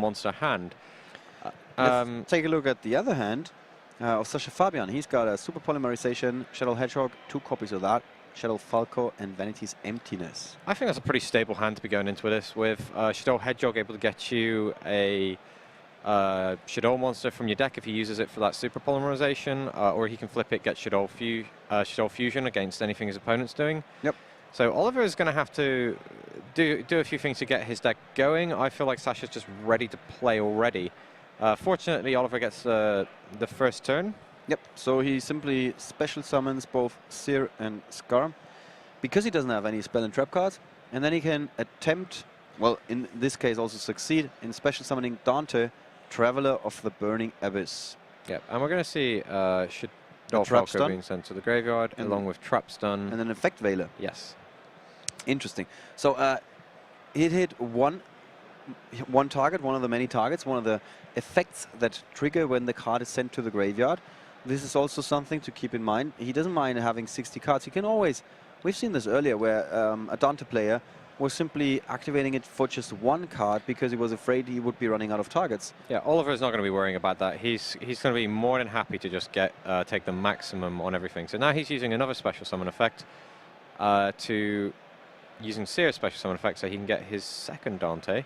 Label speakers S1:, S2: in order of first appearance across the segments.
S1: monster hand.
S2: Let's take a look at the other hand of Sascha Fabian. He's got a Super Polymerization, Shaddoll Hedgehog, 2 copies of that, Shaddoll Falco, and Vanity's Emptiness.
S1: I think that's a pretty stable hand to be going into this with. Shaddoll Hedgehog able to get you a Shaddoll monster from your deck if he uses it for that Super Polymerization, or he can flip it, get Shaddoll Fusion against anything his opponent's doing.
S2: Yep.
S1: So Oliver is going to have to do a few things to get his deck going. I feel like Sascha's just ready to play already. Fortunately, Oliver gets the first turn.
S2: Yep, so he simply special summons both Seer and Scar, because he doesn't have any spell and trap cards, and then he can attempt, well, in this case also succeed, in special summoning Dante, Traveler of the Burning Abyss.
S1: Yep, and we're going to see Shaddoll Falco being sent to the graveyard, along with Trap Stun.
S2: And an Effect Veiler.
S1: Yes.
S2: Interesting. So it hit one target, one of the many targets, one of the effects that trigger when the card is sent to the graveyard. This is also something to keep in mind. He doesn't mind having 60 cards. He can always, we've seen this earlier, where a Dante player was simply activating it for just 1 card because he was afraid he would be running out of targets.
S1: Yeah, Oliver is not going to be worrying about that. He's going to be more than happy to just take the maximum on everything. So now he's using another special summon effect using Seer's special summon effect so he can get his second Dante.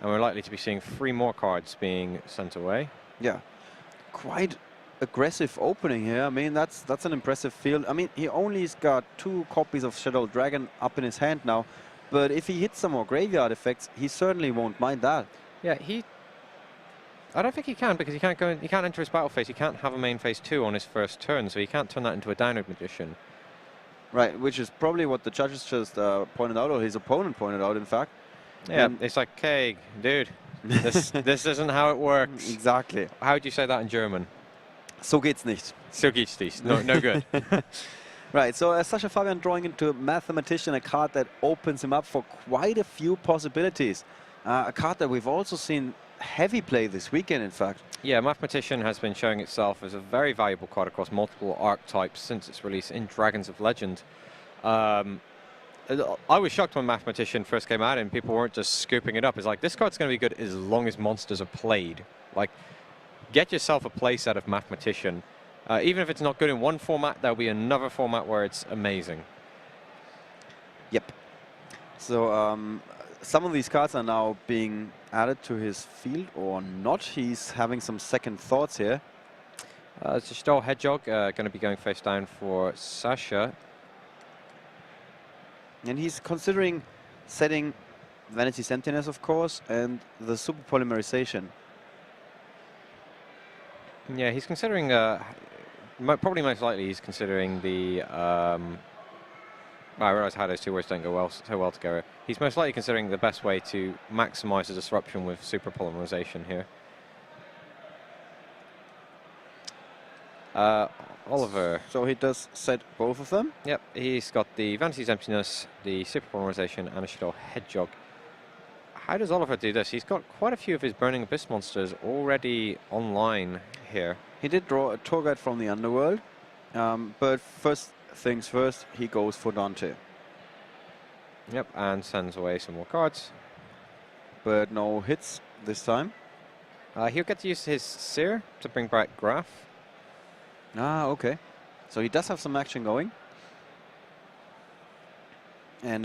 S1: And we're likely to be seeing 3 more cards being sent away.
S2: Yeah, quite aggressive opening here. I mean, that's an impressive field. I mean, he only's got 2 copies of Shaddoll Dragon up in his hand now. But if he hits some more graveyard effects, he certainly won't mind that.
S1: Yeah, I don't think he can, because he can't enter his battle phase. He can't have a main phase 2 on his first turn, so he can't turn that into a downward magician.
S2: Right, which is probably what the judges just pointed out, or his opponent pointed out, in fact.
S1: Yeah, it's like, okay, dude, this isn't how it works.
S2: Exactly.
S1: How would you say that in German?
S2: So geht's nicht.
S1: So geht's nicht. No good.
S2: Right, so Sascha Fabian drawing into Mathematician, a card that opens him up for quite a few possibilities. A card that we've also seen heavy play this weekend, in fact.
S1: Yeah, Mathematician has been showing itself as a very valuable card across multiple archetypes since its release in Dragons of Legend. I was shocked when Mathematician first came out and people weren't just scooping it up. It's like, this card's going to be good as long as monsters are played. Like, get yourself a play set of Mathematician. Even if it's not good in one format, there'll be another format where it's amazing.
S2: Yep. So some of these cards are now being added to his field or not. He's having some second thoughts here.
S1: It's a Shaddoll Hedgehog going to be going face down for Sascha.
S2: And he's considering setting Vanity's Emptiness, of course, and the Super Polymerization.
S1: Yeah, he's considering, probably most likely he's considering the, I realize how those 2 words don't go so well together. He's most likely considering the best way to maximize the disruption with Super Polymerization here. Oliver.
S2: So he does set both of them?
S1: Yep, he's got the Vanity's Emptiness, the Super Polymerization, and a Shaddoll Hedgehog. How does Oliver do this? He's got quite a few of his Burning Abyss monsters already online here.
S2: He did draw a tour guide from the Underworld, but first things first, he goes for Dante.
S1: Yep, and sends away some more cards.
S2: But no hits this time.
S1: He'll get to use his Seer to bring back Graph.
S2: Ah, okay. So he does have some action going. And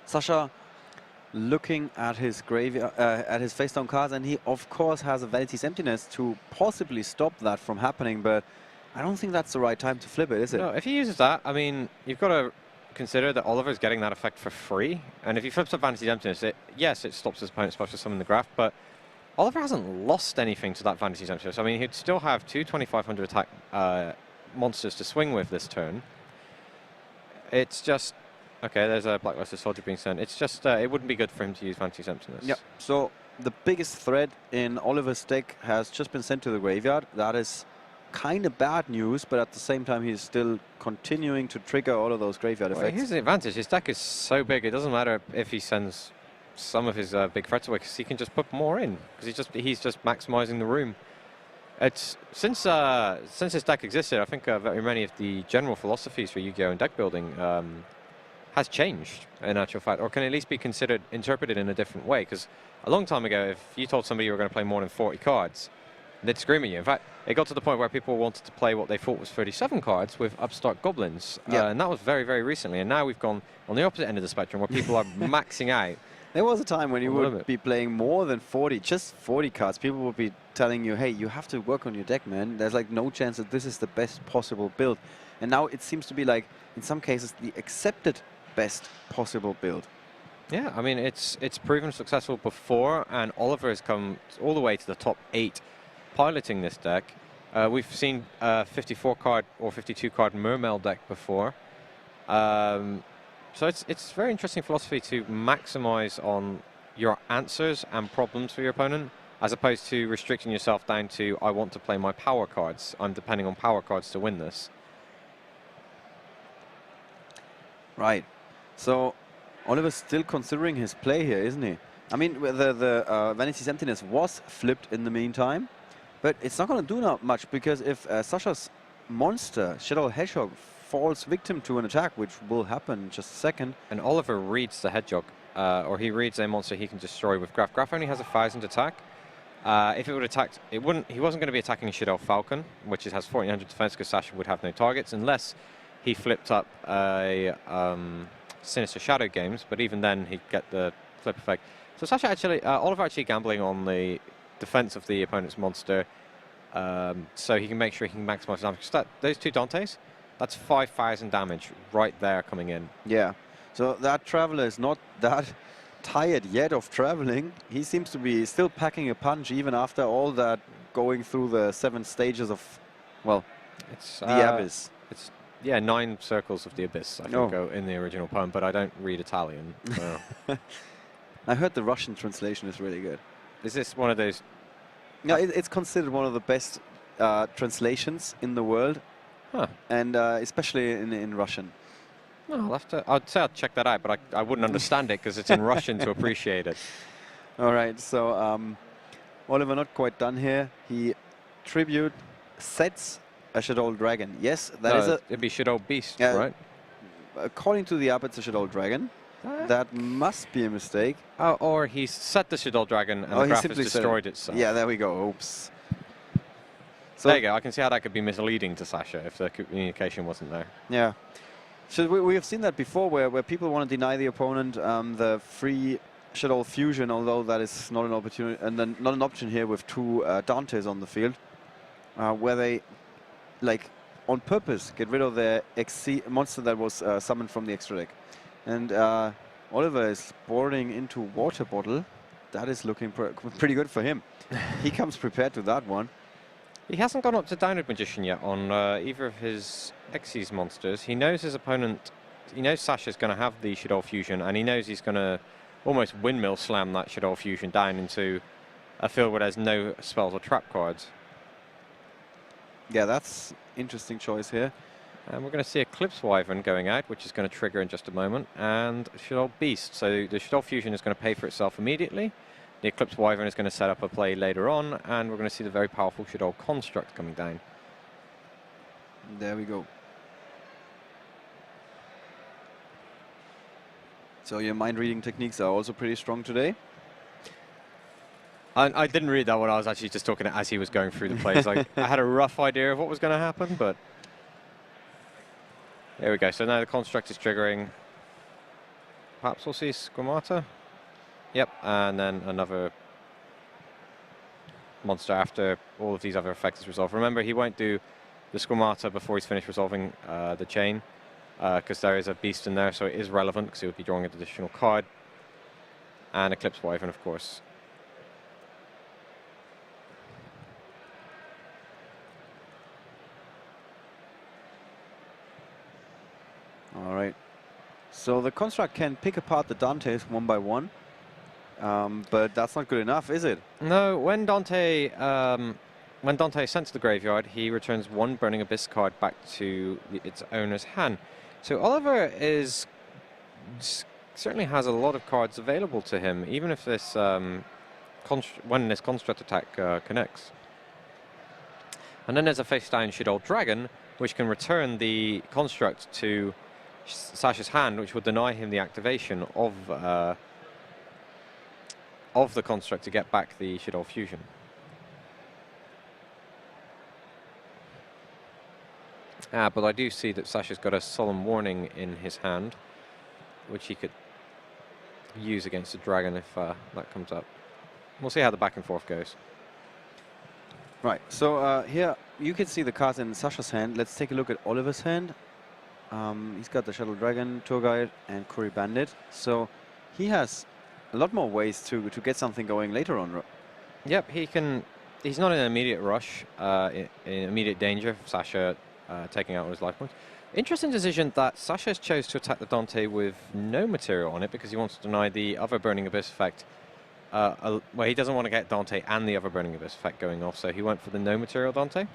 S2: Sascha looking at his graveyard, at his face-down cards, and he of course has a Vanity's Emptiness to possibly stop that from happening, but I don't think that's the right time to flip it, is it?
S1: No, if he uses that, I mean, you've got to consider that Oliver's getting that effect for free, and if he flips up Vanity's Emptiness, yes, it stops his opponent's special summon the Graph, but Oliver hasn't lost anything to that Vanity's Emptiness. I mean, he'd still have 2 2500 attack monsters to swing with this turn. It's just, okay, there's a Blacklisted Soldier being sent. It's just, it wouldn't be good for him to use Vanity's Emptiness.
S2: Yeah, so the biggest threat in Oliver's deck has just been sent to the graveyard. That is kind of bad news, but at the same time, he's still continuing to trigger all of those graveyard effects.
S1: Here's the advantage. His deck is so big, it doesn't matter if he sends some of his big threats away, because he can just put more in, because he's just maximizing the room. It's since his deck existed, I think very many of the general philosophies for Yu-Gi-Oh! And deck building has changed in actual fact, or can at least be interpreted in a different way. Because a long time ago, if you told somebody you were going to play more than 40 cards, they'd scream at you. In fact, it got to the point where people wanted to play what they thought was 37 cards with upstart goblins. And that was very, very recently. And now we've gone on the opposite end of the spectrum where people are maxing out.
S2: There was a time when you would be playing more than 40, just 40 cards. People would be telling you, hey, you have to work on your deck, man. There's like no chance that this is the best possible build. And now it seems to be like, in some cases, the accepted best possible build.
S1: Yeah, I mean, it's proven successful before, and Oliver has come all the way to the top 8 piloting this deck. We've seen 54 card or 52 card Mermail deck before. So it's very interesting philosophy to maximize on your answers and problems for your opponent, as opposed to restricting yourself down to, I want to play my power cards. I'm depending on power cards to win this.
S2: Right. So Oliver's still considering his play here, isn't he? I mean, the Vanity's Emptiness was flipped in the meantime, but it's not going to do not much, because if Sascha's monster, Shaddoll Hedgehog, falls victim to an attack, which will happen in just a second.
S1: And Oliver reads the Hedgehog, or he reads a monster he can destroy with Graf. Graf only has 1,000 attack. If it would attack, he wasn't going to be attacking Shaddoll Falcon, which has 1,400 defense, because Sascha would have no targets, unless he flipped up a Sinister Shadow Games, but even then he'd get the flip effect. So Sascha actually, Oliver actually gambling on the defense of the opponent's monster, so he can make sure he can maximize damage. Those 2 Dantes, that's 5,000 damage right there coming in.
S2: Yeah, so that Traveler is not that tired yet of traveling. He seems to be still packing a punch even after all that, going through the 7 stages of, well,
S1: it's
S2: the Abyss.
S1: It's, yeah, 9 circles of the Abyss, I think, go in the original poem, but I don't read Italian. So.
S2: I heard the Russian translation is really good.
S1: Is this one of those?
S2: No, it's considered one of the best translations in the world.
S1: Huh.
S2: And especially in Russian.
S1: No, I'd say I'd check that out, but I wouldn't understand it because it's in Russian to appreciate it.
S2: All right, so Oliver not quite done here. He tribute sets a Shaddoll Dragon. Yes,
S1: it'd be Shaddoll Beast, right?
S2: According to the app, it's a Shaddoll Dragon. That must be a mistake.
S1: Oh, or he's set the Shaddoll Dragon and the Graf has destroyed itself.
S2: Yeah, there we go. Oops.
S1: So there you go. I can see how that could be misleading to Sascha if the communication wasn't there.
S2: Yeah. So we have seen that before, where people want to deny the opponent the free Shaddoll Fusion, although that is not an opportunity, and then not an option here with 2 Dantes on the field, where they, like, on purpose get rid of the monster that was summoned from the extra deck. And Oliver is boarding into Water Bottle. That is looking pretty good for him. He comes prepared to that one.
S1: He hasn't gone up to Downward Magician yet on either of his Xyz monsters. He knows his opponent, he knows Sascha's going to have the Shaddoll Fusion, and he knows he's going to almost windmill slam that Shaddoll Fusion down into a field where there's no spells or trap cards.
S2: Yeah, that's interesting choice here.
S1: And we're going to see Eclipse Wyvern going out, which is going to trigger in just a moment, and Shaddoll Beast. So the Shaddoll Fusion is going to pay for itself immediately. The Eclipse Wyvern is going to set up a play later on, and we're going to see the very powerful Shaddoll Construct coming down.
S2: There we go. So your mind-reading techniques are also pretty strong today?
S1: I didn't read that one. I was actually just talking as he was going through the plays. Like, I had a rough idea of what was going to happen, but there we go. So now the Construct is triggering. Perhaps we'll see Squamata. Yep, and then another monster after all of these other effects is resolved. Remember, he won't do the Squamata before he's finished resolving the chain, because there is a beast in there, so it is relevant, because he would be drawing an additional card. And Eclipse Wyvern, of course.
S2: All right. So the Construct can pick apart the Dantes one by one. But that's not good enough, is it?
S1: No, when Dante is sent to the graveyard, he returns 1 Burning Abyss card back to its owner's hand. So Oliver certainly has a lot of cards available to him, even if this when this Construct attack connects. And then there's a face-down Shaddoll Dragon, which can return the Construct to Sascha's hand, which would deny him the activation of the construct to get back the Shaddoll fusion. But I do see that Sascha's got a solemn warning in his hand, which he could use against the dragon if that comes up. We'll see how the back and forth goes.
S2: Right, so here you can see the cards in Sascha's hand. Let's take a look at Oliver's hand. He's got the Shaddoll Dragon, Tour Guide, and Curry Bandit. So he has a lot more ways to get something going later on.
S1: Yep, he can. He's not in an immediate rush, in immediate danger of Sascha taking out all his life points. Interesting decision that Sascha chose to attack the Dante with no material on it because he wants to deny the other Burning Abyss effect. Well, he doesn't want to get Dante and the other Burning Abyss effect going off, so he went for the no material Dante.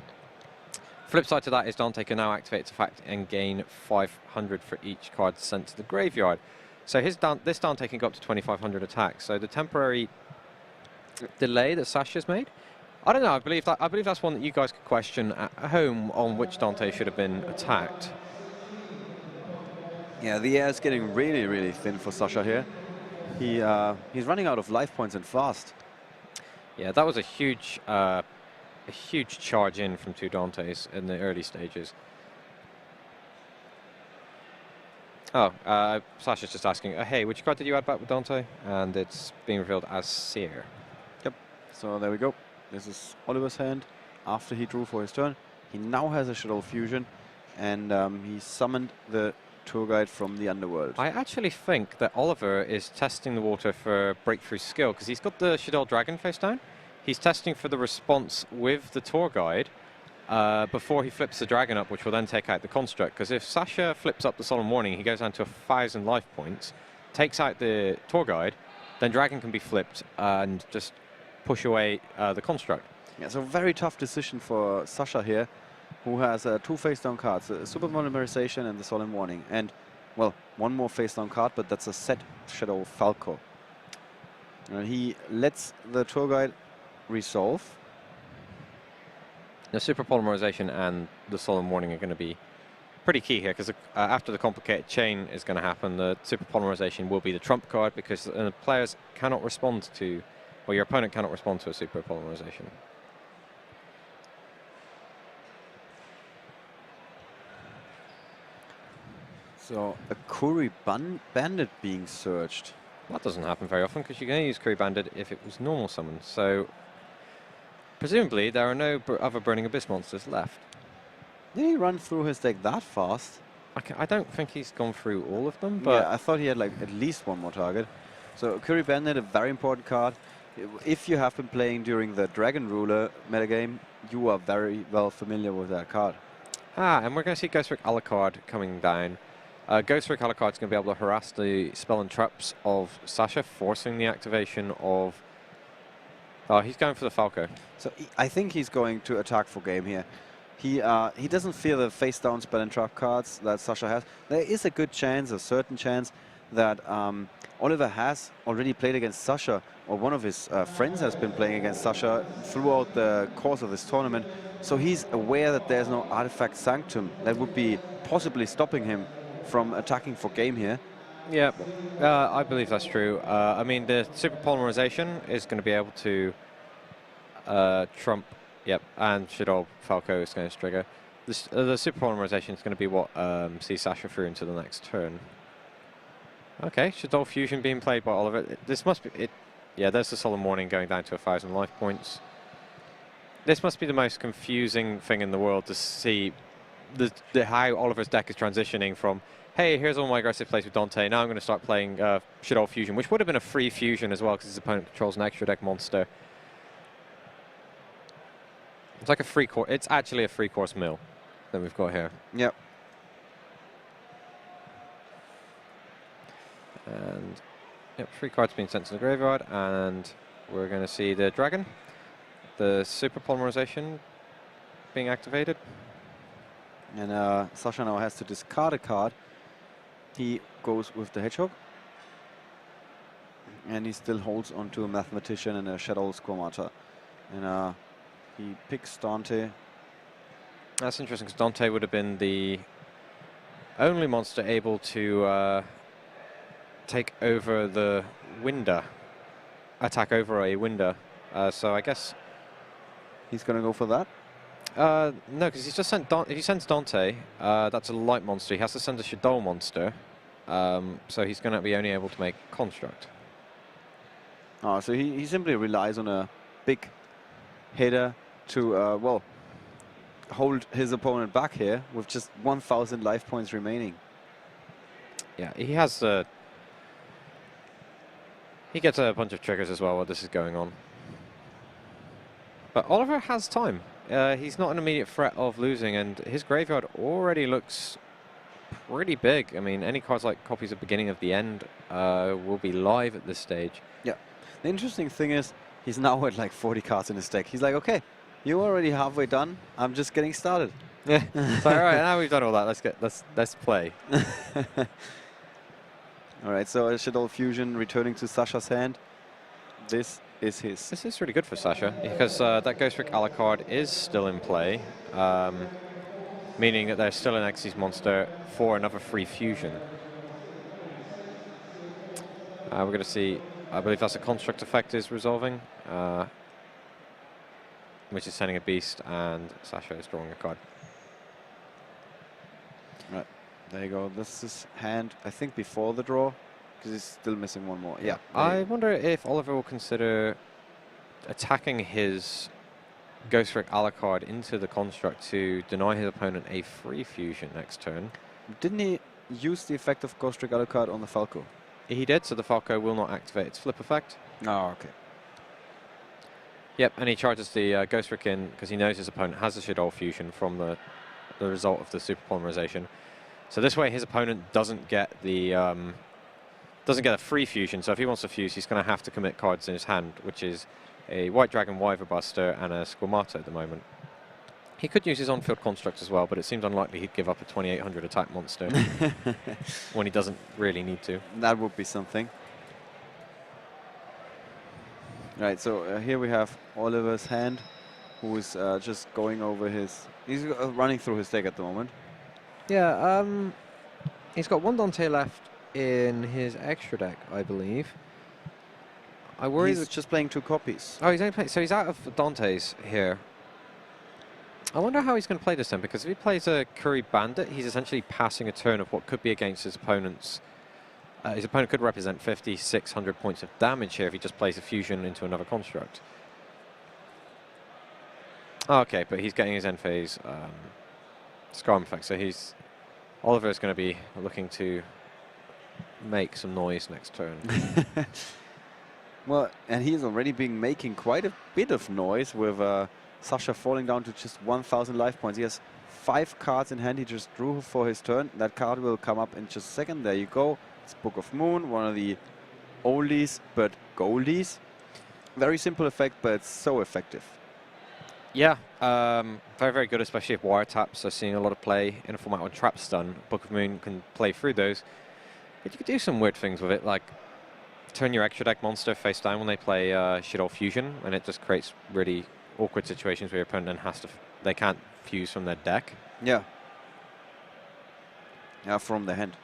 S1: Flip side to that is Dante can now activate its effect and gain 500 for each card sent to the graveyard. So this Dante can go up to 2,500 attacks. So the temporary delay that Sascha's made, I don't know. I believe that's one that you guys could question at home on which Dante should have been attacked.
S2: Yeah, the air is getting really, really thin for Sascha here. He's running out of life points and fast.
S1: Yeah, that was a huge charge in from two Dantes in the early stages. Oh, Sascha's just asking, hey, which card did you add back with Dante? And it's being revealed as Seer.
S2: Yep, so there we go. This is Oliver's hand after he drew for his turn. He now has a Shaddoll Fusion, and he summoned the Tour Guide from the Underworld.
S1: I actually think that Oliver is testing the water for breakthrough skill, because he's got the Shaddoll Dragon face down. He's testing for the response with the Tour Guide before he flips the Dragon up, which will then take out the Construct. Because if Sascha flips up the Solemn Warning, he goes down to 1,000 life points, takes out the Tour Guide, then Dragon can be flipped and just push away the Construct.
S2: Yeah, so very tough decision for Sascha here, who has two face-down cards, Super Monomerization and the Solemn Warning. And, well, one more face-down card, but that's a set Shaddoll Falco. And he lets the Tour Guide resolve.
S1: The Super Polymerization and the Solemn Warning are going to be pretty key here, because after the complicated chain is going to happen, the Super Polymerization will be the trump card, because players cannot respond to, or your opponent cannot respond to a Super Polymerization.
S2: So a Curry Bandit being searched.
S1: That doesn't happen very often, because you can only use Curry Bandit if it was normal summon. So presumably there are no other Burning Abyss monsters left.
S2: Did he run through his deck that fast?
S1: I don't think he's gone through all of them, but
S2: yeah, I thought he had like at least one more target. So Curry Bandit, a very important card. If you have been playing during the Dragon Ruler metagame, you are very well familiar with that card.
S1: And we're going to see Ghostwreck Alucard coming down. Ghostwreck Alucard is going to be able to harass the spell and traps of Sascha, forcing the activation of... Oh, he's going for the Falco.
S2: So I think he's going to attack for game here. He doesn't fear the face-down spell and trap cards that Sascha has. There is a good chance, a certain chance, that Oliver has already played against Sascha, or one of his friends has been playing against Sascha throughout the course of this tournament. So he's aware that there's no Artifact Sanctum that would be possibly stopping him from attacking for game here.
S1: Yeah, I believe that's true. I mean, the Super Polymerization is going to be able to trump, yep, and Shaddoll Falco is going to trigger. The Super Polymerization is going to be what sees Sascha through into the next turn. Okay, Shaddoll Fusion being played by Oliver. This must be it. Yeah, there's the Solemn Warning going down to 1,000 life points. This must be the most confusing thing in the world to see how Oliver's deck is transitioning from, hey, here's all my aggressive plays with Dante, now I'm going to start playing Shaddoll Fusion, which would have been a free fusion as well, because his opponent controls an extra deck monster. It's like a free course. It's actually a free course mill that we've got here.
S2: Yep.
S1: And yep, 3 cards being sent to the graveyard, and we're going to see the dragon, the Super Polymerization being activated.
S2: And Sascha now has to discard a card. He goes with the Hedgehog. And he still holds onto a Mathematician and a Shaddoll Squamata. And he picks Dante.
S1: That's interesting, because Dante would have been the only monster able to take over the window, attack over a window. So I guess
S2: He's going to go for that.
S1: no, because he's just sent. If he sends Dante, that's a light monster. He has to send a Shaddoll monster. So he's going to be only able to make construct.
S2: Oh, so he simply relies on a big hitter to well, hold his opponent back here with just 1,000 life points remaining.
S1: Yeah, he has he gets a bunch of triggers as well while this is going on. But Oliver has time. He's not an immediate threat of losing, and his graveyard already looks pretty big. I mean, any cards like copies of Beginning of the End will be live at this stage.
S2: Yeah. The interesting thing is he's now at like 40 cards in his deck. He's like, okay, you're already halfway done. I'm just getting started.
S1: Yeah. So all right, now we've done all that. Let's play.
S2: All right, so a Shaddoll Fusion returning to Sascha's hand. This is his.
S1: This is really good for Sascha because that Ghost Trick Alucard is still in play, meaning that there's still an Xyz monster for another free fusion. We're going to see, I believe that's a construct effect is resolving, which is sending a beast, and Sascha is drawing a card.
S2: Right, there you go. This is hand, I think, before the draw, because he's still missing one more. Yeah.
S1: I wonder if Oliver will consider attacking his Ghost Trick Alucard into the construct to deny his opponent a free fusion next turn.
S2: Didn't he use the effect of Ghost Trick Alucard on the Falco?
S1: He did, so the Falco will not activate its flip effect.
S2: Oh, okay.
S1: Yep, and he charges the Ghost Trick in because he knows his opponent has a Shaddoll fusion from the result of the super polymerization. So this way, his opponent doesn't get the a free fusion. So if he wants to fuse, he's going to have to commit cards in his hand, which is a White Dragon Wyver Buster and a Squamato at the moment. He could use his on-field construct as well, but it seems unlikely he'd give up a 2800 attack monster when he doesn't really need to.
S2: That would be something. Right, so here we have Oliver's hand, who is just going over his... He's running through his deck at the moment.
S1: Yeah, he's got one Dante left in his extra deck, I believe. I worry
S2: He's just playing 2 copies.
S1: Oh, he's only playing... So he's out of Dante's here. I wonder how he's going to play this then, because if he plays a Curry Bandit, he's essentially passing a turn of what could be against his opponent's... his opponent could represent 5,600 points of damage here if he just plays a fusion into another construct. Oh, okay, but he's getting his end phase Scarm effect, so he's... Oliver is going to be looking to make some noise next turn.
S2: Well, and he's already been making quite a bit of noise with Sascha falling down to just 1,000 life points. He has 5 cards in hand he just drew for his turn. That card will come up in just a second. There you go. It's Book of Moon, one of the oldies but goldies. Very simple effect, but it's so effective.
S1: Yeah, very, very good, especially if wiretaps are seeing a lot of play in a format on Trap Stun. Book of Moon can play through those. But you could do some weird things with it, like turn your extra deck monster face down when they play Shaddoll Fusion, and it just creates really awkward situations where your opponent then has to... they can't fuse from their deck.
S2: Yeah. Yeah, from the hand.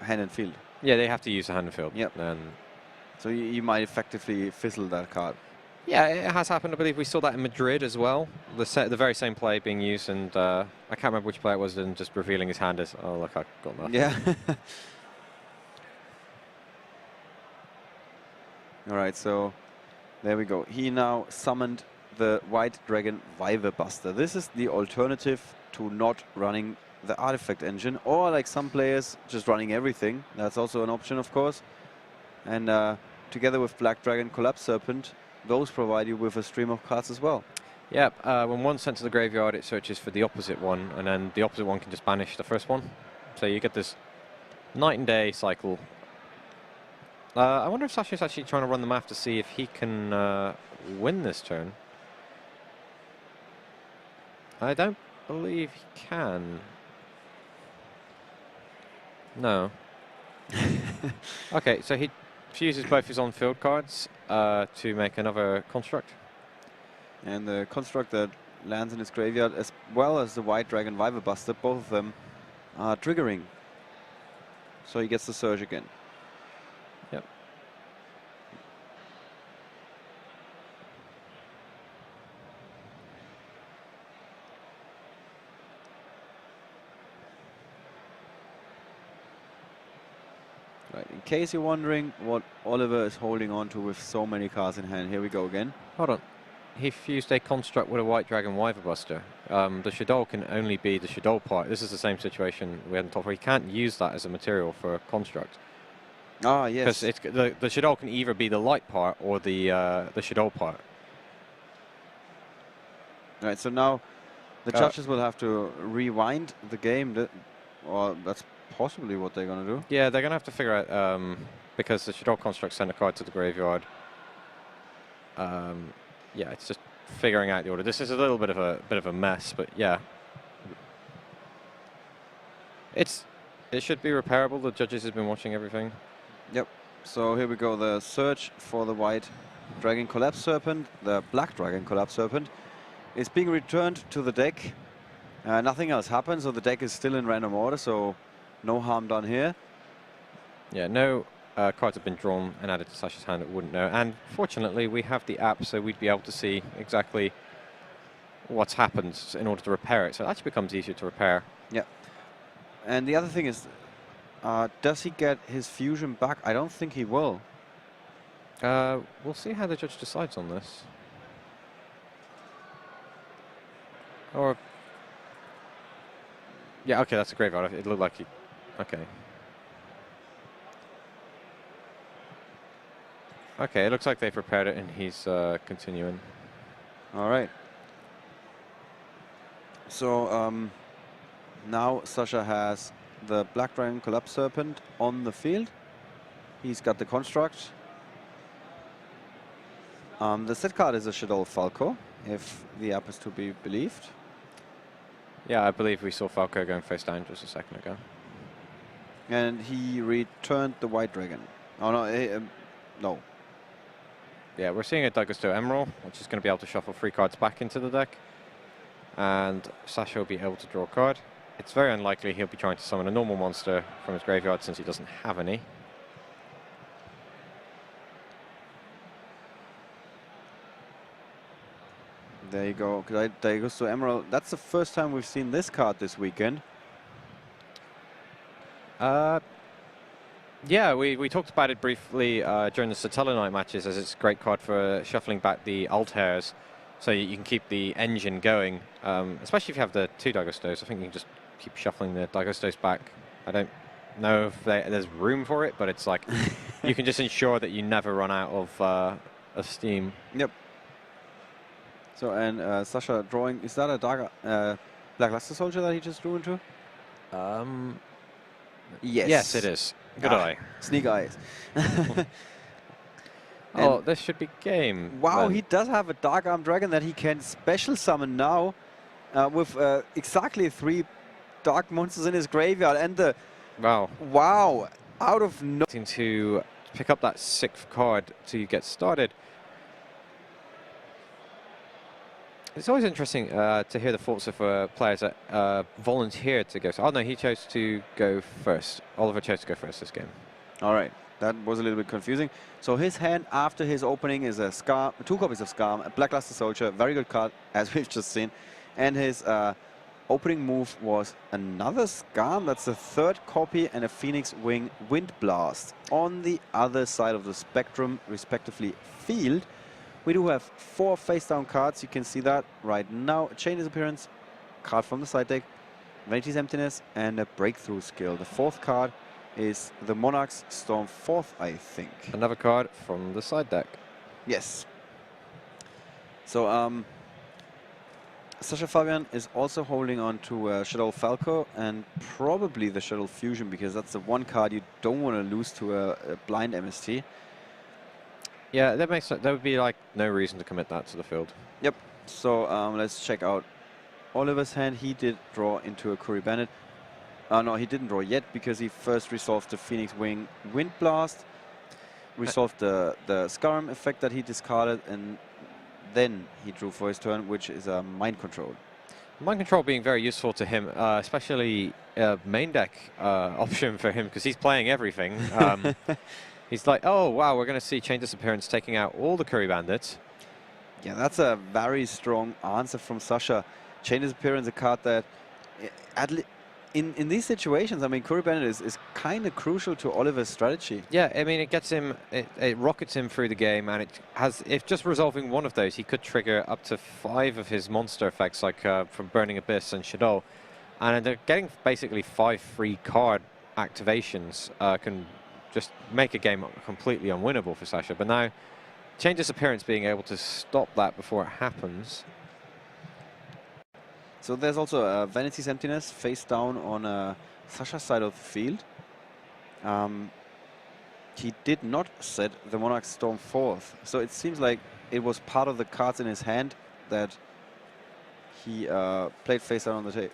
S2: Hand and field.
S1: Yeah, they have to use the hand and field.
S2: Yep.
S1: And
S2: so you might effectively fizzle that card.
S1: yeah, it has happened. I believe we saw that in Madrid as well. The very same play being used, and I can't remember which player it was, and just revealing his hand as, oh, look, I got that.
S2: Yeah. All right, so there we go. He now summoned the White Dragon Wyver Buster. This is the alternative to not running the artifact engine, or like some players just running everything. That's also an option, of course. And together with Black Dragon Collapse Serpent, those provide you with a stream of cards as well.
S1: Yep, when one's sent to the graveyard, it searches for the opposite one, and then the opposite one can just banish the first one. So you get this night and day cycle. I wonder if Sascha's actually trying to run the math to see if he can win this turn. I don't believe he can. No. Okay, so he fuses both his on-field cards to make another construct.
S2: And the construct that lands in his graveyard, as well as the White Dragon Wyver Buster, both of them triggering. So he gets the surge again.
S1: Yep.
S2: Right, in case you're wondering what Oliver is holding on to with so many cards in hand, here we go again.
S1: Hold on. He fused a construct with a White Dragon Wyver Buster. The Shaddoll can only be the Shaddoll part. This is the same situation we had in top four. He can't use that as a material for a construct.
S2: Ah, yes.
S1: Because the Shaddoll can either be the light part or the Shaddoll part.
S2: Right, so now the judges will have to rewind the game, or that's possibly what they're going to do.
S1: Yeah, they're going to have to figure out, because the Shaddoll construct sent a card to the graveyard. Yeah, it's just figuring out the order. This is a little bit of a mess, but yeah. It should be repairable. The judges have been watching everything.
S2: Yep. So here we go. The search for the White Dragon Collapse Serpent, the Black Dragon Collapse Serpent, is being returned to the deck. Nothing else happens, so the deck is still in random order, so no harm done here.
S1: Yeah, no cards have been drawn and added to Sascha's hand that wouldn't know. And fortunately, we have the app, so we'd be able to see exactly what's happened in order to repair it. So it actually becomes easier to repair.
S2: Yeah. And the other thing is, does he get his fusion back? I don't think he will.
S1: We'll see how the judge decides on this. Or... yeah, okay, that's a graveyard. It looked like he... okay. Okay, it looks like they've repaired it and he's continuing.
S2: All right. So now Sascha has the Black Dragon Collapse Serpent on the field. He's got the construct. The set card is a Shaddoll Falco, if the app is to be believed.
S1: Yeah, I believe we saw Falco going face down just a second ago.
S2: And he returned the White Dragon. Oh, no, no.
S1: Yeah, we're seeing a D'Agosto Emerald, which is going to be able to shuffle 3 cards back into the deck. And Sascha will be able to draw a card. It's very unlikely he'll be trying to summon a normal monster from his graveyard since he doesn't have any.
S2: There you go. D'Agosto Emerald. That's the first time we've seen this card this weekend.
S1: Yeah, we talked about it briefly during the Satella Night matches, as it's a great card for shuffling back the Altairs, so you can keep the engine going, especially if you have the 2 D'Agostos. I think you can just keep shuffling the D'Agostos back. I don't know if there's room for it, but it's like you can just ensure that you never run out of steam.
S2: Yep. So, and Sascha drawing, is that a Black Luster Soldier that he just drew into? Yes.
S1: Yes, it is. Good eye.
S2: Sneak eyes.
S1: Oh, this should be game.
S2: Wow,
S1: then.
S2: he does have a Dark Arm Dragon that he can special summon now with exactly 3 Dark Monsters in his graveyard. And the... wow, out of no...
S1: to pick up that 6th card to get started. It's always interesting to hear the thoughts of players that volunteered to go. Oh no, he chose to go first. Oliver chose to go first this game.
S2: All right, that was a little bit confusing. So his hand after his opening is a Scar, 2 copies of Scar, a Black Luster Soldier, very good card as we've just seen. And his opening move was another Scar. That's the 3rd copy and a Phoenix Wing Wind Blast. On the other side of the spectrum, respectively field, we do have 4 face-down cards. You can see that right now. Chain Disappearance, card from the side deck, Vanity's Emptiness, and a Breakthrough Skill. The 4th card is the Monarch's Storm 4th, I think.
S1: Another card from the side deck.
S2: Yes. So, Sascha Fabian is also holding on to Shaddoll Falco and probably the Shaddoll Fusion, because that's the one card you don't want to lose to a blind MST.
S1: Yeah, that makes sense. There would be like no reason to commit that to the field.
S2: Yep. So let's check out Oliver's hand. He did draw into a Curry Bandit. No, he didn't draw yet because he first resolved the Phoenix Wing Wind Blast, resolved the Scarm effect that he discarded, and then he drew for his turn, which is a Mind Control.
S1: Mind control being very useful to him, especially main deck option for him, because he's playing everything. He's like, oh, wow, we're going to see Chain Disappearance taking out all the Curry Bandits.
S2: Yeah, that's a very strong answer from Sascha. Chain Disappearance, a card that, in these situations, I mean, Curry Bandit is kind of crucial to Oliver's strategy.
S1: Yeah, I mean, it gets him, it rockets him through the game, and if just resolving one of those, he could trigger up to 5 of his monster effects, like from Burning Abyss and Shaddoll. And they're getting basically 5 free card activations, can just make a game completely unwinnable for Sascha. But now, Chain Disappearance being able to stop that before it happens.
S2: So there's also a Vanity's Emptiness face down on Sascha's side of the field. He did not set the Monarch Storm 4th, so it seems like it was part of the cards in his hand that he played face down on the tape.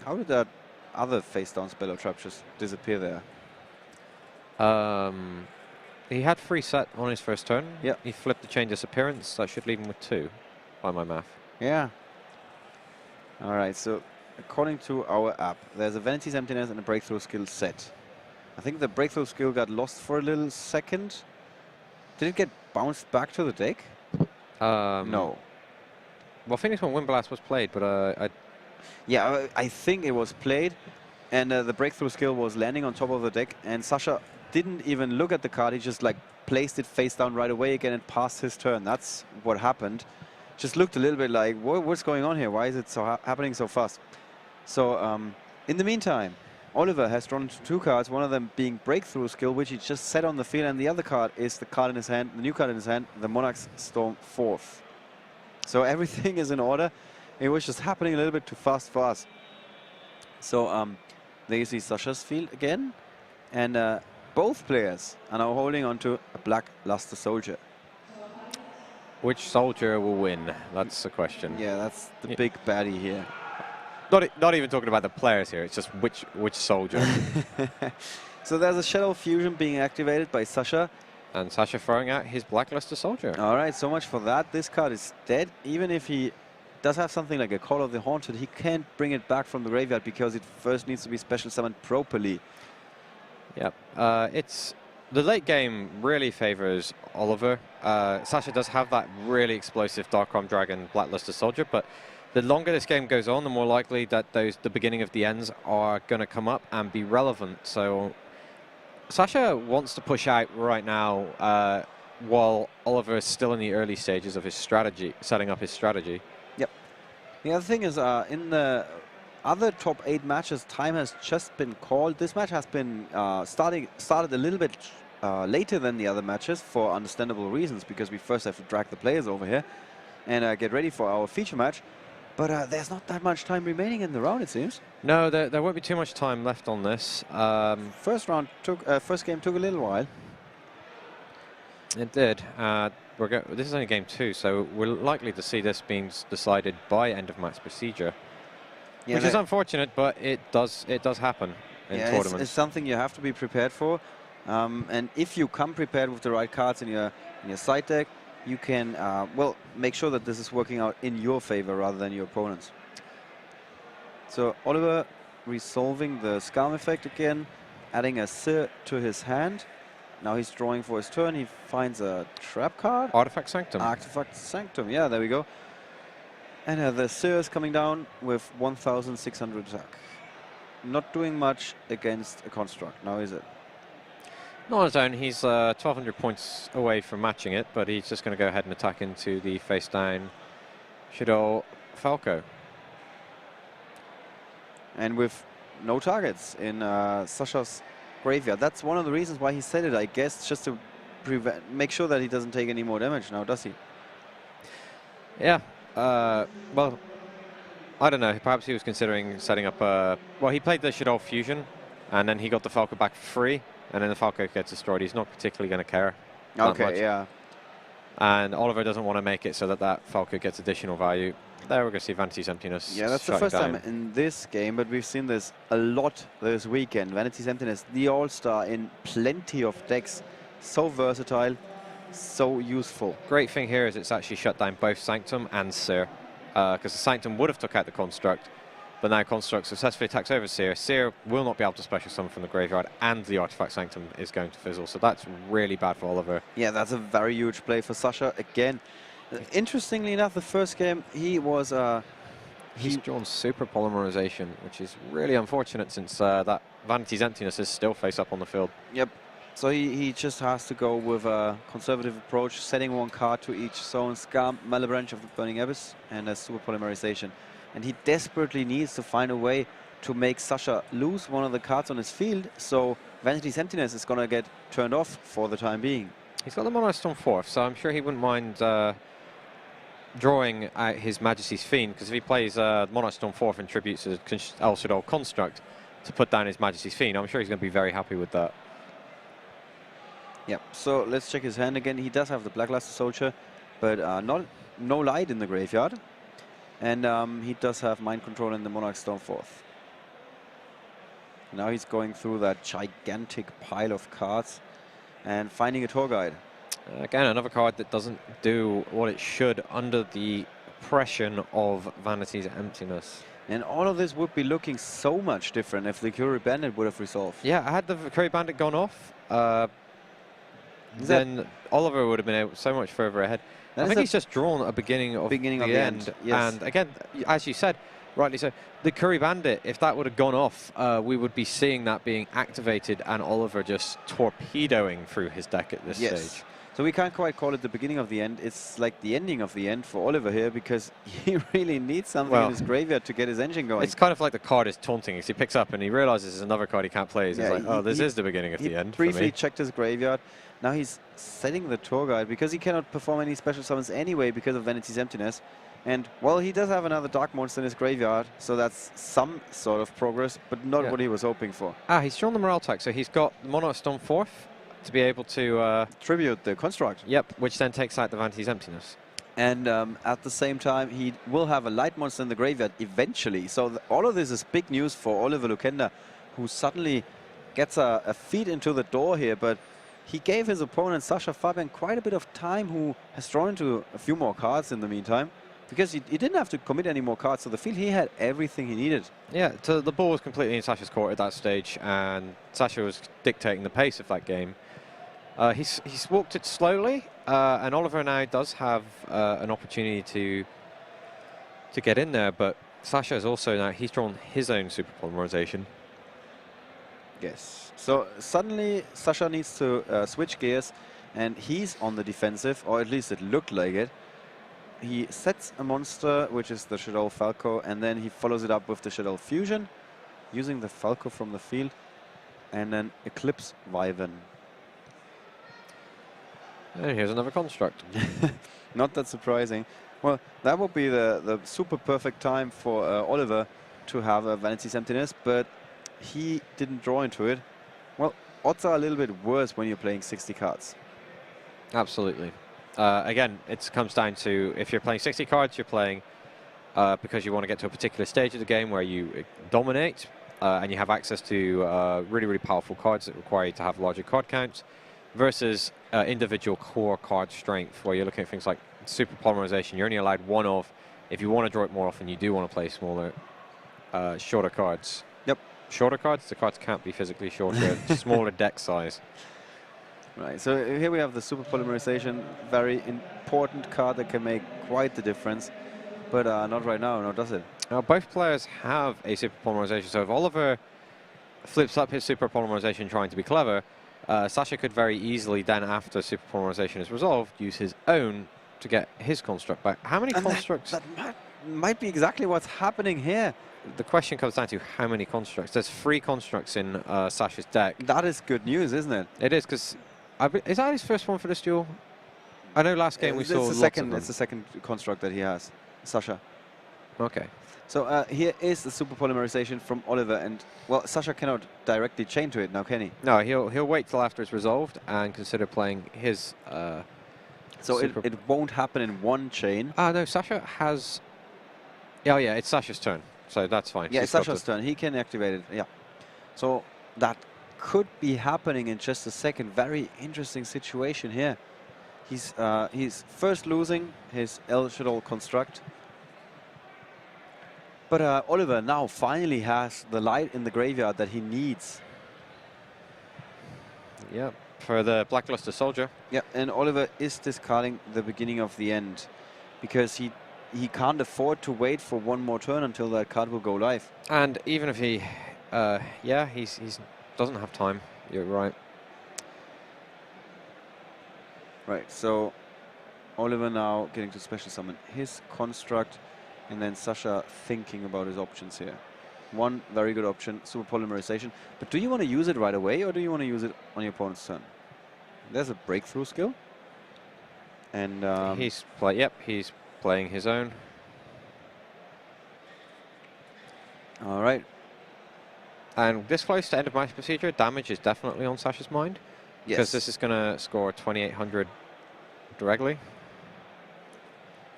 S2: How did that other face down spell or trap just disappear there?
S1: He had 3 set on his first turn.
S2: Yeah.
S1: He flipped the Chain Disappearance. That should leave him with 2, by my math.
S2: Yeah. All right, so according to our app, there's a Vanity's Emptiness and a Breakthrough skill set. I think the Breakthrough skill got lost for a little second. Did it get bounced back to the deck? No.
S1: Well, Phoenix One Wind Blast was played, but
S2: Yeah, I think it was played, and the Breakthrough skill was landing on top of the deck, and Sascha didn't even look at the card. He just like placed it face down right away again and passed his turn. That's what happened. Just looked a little bit like, what's going on here? Why is it so happening so fast? So in the meantime, Oliver has drawn 2 cards, one of them being Breakthrough skill, which he just set on the field, and the other card is the card in his hand, the new card in his hand, the Monarch's Storm 4th. So everything is in order. It was just happening a little bit too fast for us. So there you see Sascha's field again, and both players are now holding onto a Black Luster Soldier.
S1: which soldier will win? That's the question.
S2: Yeah, that's the big baddie here.
S1: Not even talking about the players here. It's just which soldier.
S2: So there's a Shaddoll Fusion being activated by Sascha.
S1: And Sascha throwing out his Blackluster Soldier.
S2: All right, so much for that. This card is dead. Even if he does have something like a Call of the Haunted, he can't bring it back from the graveyard because it first needs to be special summoned properly.
S1: Yep. The late game really favors Oliver. Sascha does have that really explosive Darkrom Dragon Blackluster Soldier, but the longer this game goes on, the more likely that the beginning of the ends are going to come up and be relevant. So Sascha wants to push out right now while Oliver is still in the early stages of his strategy, setting up his strategy.
S2: Yep. The other thing is, in the other top 8 matches, time has just been called. This match has been started a little bit later than the other matches for understandable reasons, because we first have to drag the players over here and get ready for our feature match. But there's not that much time remaining in the round, it seems.
S1: No, there won't be too much time left on this.
S2: First game took a little while.
S1: It did. This is only game 2, so we're likely to see this being decided by end of match procedure, which is unfortunate, but it does happen in tournaments.
S2: It's something you have to be prepared for, and if you come prepared with the right cards in your side deck, you can well make sure that this is working out in your favor rather than your opponent's. So Oliver resolving the Scalm effect again, adding a Sir to his hand. Now he's drawing for his turn. He finds a trap card.
S1: Artifact Sanctum.
S2: Artifact Sanctum, yeah, there we go. And the Sir is coming down with 1,600 attack. Not doing much against a construct, now is it?
S1: Not on his own. He's 1,200 points away from matching it, but he's just going to go ahead and attack into the face down Shaddoll Falco.
S2: And with no targets in Sascha's graveyard. That's one of the reasons why he said it, I guess, just to make sure that he doesn't take any more damage now, does he?
S1: Yeah. Well, I don't know. Perhaps he was considering setting up well, he played the Shaddoll Fusion, and then he got the Falco back for free, and then the Falco gets destroyed. He's not particularly going to care.
S2: Okay, yeah.
S1: And Oliver doesn't want to make it so that Falco gets additional value. There we're going to see Vanity's Emptiness.
S2: Yeah, that's the first time in this game, but we've seen this a lot this weekend. Vanity's Emptiness, the all-star in plenty of decks. So versatile, so useful.
S1: Great thing here is it's actually shut down both Sanctum and Sir. because the Sanctum would have took out the Construct, but now Construct successfully attacks over Seer. Seer will not be able to special summon from the graveyard, and the Artifact Sanctum is going to fizzle, so that's really bad for Oliver.
S2: Yeah, that's a very huge play for Sascha. Again, interestingly enough, the first game he was...
S1: He's drawn Super Polymerization, which is really unfortunate since that Vanity's Emptiness is still face up on the field.
S2: Yep. So he just has to go with a conservative approach, setting one card to each zone, Scar, Malebranche of the Burning Abyss, and a Super Polymerization. And he desperately needs to find a way to make Sascha lose one of the cards on his field, so Vanity's Emptiness is going to get turned off for the time being.
S1: He's got the Mono Storm 4th, so I'm sure he wouldn't mind drawing out his Majesty's Fiend, because if he plays Mono Storm 4th and tributes a El Shaddoll Construct to put down his Majesty's Fiend, I'm sure he's going to be very happy with that.
S2: Yep, so let's check his hand again. He does have the Blackluster Soldier, but no light in the graveyard. And he does have Mind Control in the Monarch Storm 4th. Now he's going through that gigantic pile of cards and finding a tour guide.
S1: Again, another card that doesn't do what it should under the oppression of Vanity's Emptiness.
S2: And all of this would be looking so much different if the Curie Bandit would have resolved.
S1: Yeah, had the Curie Bandit gone off, then Oliver would have been so much further ahead. I think he's just drawn a beginning of the end.
S2: Yes.
S1: And again, as you said, rightly so, the Curie Bandit, if that would have gone off, we would be seeing that being activated and Oliver just torpedoing through his deck at this stage.
S2: So we can't quite call it the beginning of the end. It's like the ending of the end for Oliver here, because he really needs something in his graveyard to get his engine going.
S1: It's kind of like the card is taunting. He picks up and he realizes there's another card he can't play. He's like, oh, this is the beginning of the end for me.
S2: He briefly checked his graveyard. Now he's setting the tour guide because he cannot perform any special summons anyway because of Vanity's Emptiness. And, well, he does have another Dark Monster in his graveyard, so that's some sort of progress, but not what he was hoping for.
S1: He's drawn the Morale Tech, so he's got the Mono Storm 4th to be able to...
S2: tribute the Construct.
S1: Yep, which then takes out the Vanity's Emptiness.
S2: And at the same time, he will have a Light Monster in the graveyard eventually. So all of this is big news for Oliver Lukenda, who suddenly gets a feet into the door here, but he gave his opponent, Sascha Fabian, quite a bit of time, who has drawn into a few more cards in the meantime, because he didn't have to commit any more cards to the field. He had everything he needed. Yeah,
S1: so the ball was completely in Sascha's court at that stage, and Sascha was dictating the pace of that game. He's walked it slowly, and Oliver now does have an opportunity to get in there, but Sascha is also now, he's drawn his own Super Polymerization.
S2: Yes. So suddenly Sascha needs to switch gears, and he's on the defensive, or at least it looked like it. He sets a monster, which is the Shaddoll Falco, and then he follows it up with the Shaddoll Fusion, using the Falco from the field, and then Eclipse Wyvern.
S1: And here's another Construct.
S2: Not that surprising. Well, that would be the super perfect time for Oliver to have a Vanity's Emptiness, but he didn't draw into it. Well, odds are a little bit worse when you're playing 60 cards.
S1: Absolutely. Again, it comes down to, if you're playing 60 cards, you're playing because you want to get to a particular stage of the game where you dominate and you have access to really, really powerful cards that require you to have larger card counts, versus individual core card strength, where you're looking at things like Super Polymerization. You're only allowed one of. If you want to draw it more often, you do want to play smaller, shorter cards.
S2: Yep.
S1: Shorter cards? The cards can't be physically shorter. Smaller deck size.
S2: Right, so here we have the Super Polymerization, very important card that can make quite the difference, but not right now, no, does it?
S1: Now, both players have a Super Polymerization, so if Oliver flips up his Super Polymerization trying to be clever, Sascha could very easily then, after Super Polymerization is resolved, use his own to get his Construct back. How many Constructs?
S2: That might be exactly what's happening here.
S1: The question comes down to how many Constructs. There's 3 Constructs in Sascha's deck.
S2: That is good news, isn't it?
S1: It is, because... is that his first one for this duel? I know last game we saw lots of them.
S2: It's the second Construct that he has, Sascha.
S1: Okay.
S2: So here is the Super Polymerization from Oliver, and, well, Sascha cannot directly chain to it now, can he?
S1: No, he'll wait till after it's resolved and consider playing his
S2: so it won't happen in one chain.
S1: No, Sascha has... Oh, yeah, it's Sascha's turn, so that's fine.
S2: Yeah, it's Sascha's turn. He can activate it, yeah. So that could be happening in just a second. Very interesting situation here. He's first losing his El Shaddoll Construct, But Oliver now finally has the light in the graveyard that he needs.
S1: Yeah, for the Blackluster Soldier.
S2: Yeah, and Oliver is discarding the beginning of the end because he can't afford to wait for one more turn until that card will go live.
S1: And even if he, yeah, he's doesn't have time. You're right.
S2: Right, so Oliver now getting to special summon his construct, and then Sascha thinking about his options here. One very good option, super polymerization. But do you want to use it right away, or do you want to use it on your opponent's turn? There's a breakthrough skill. And
S1: he's playing his own.
S2: All right.
S1: And this close to end of match procedure, damage is definitely on Sascha's mind.
S2: Yes.
S1: Because this is going to score 2,800 directly.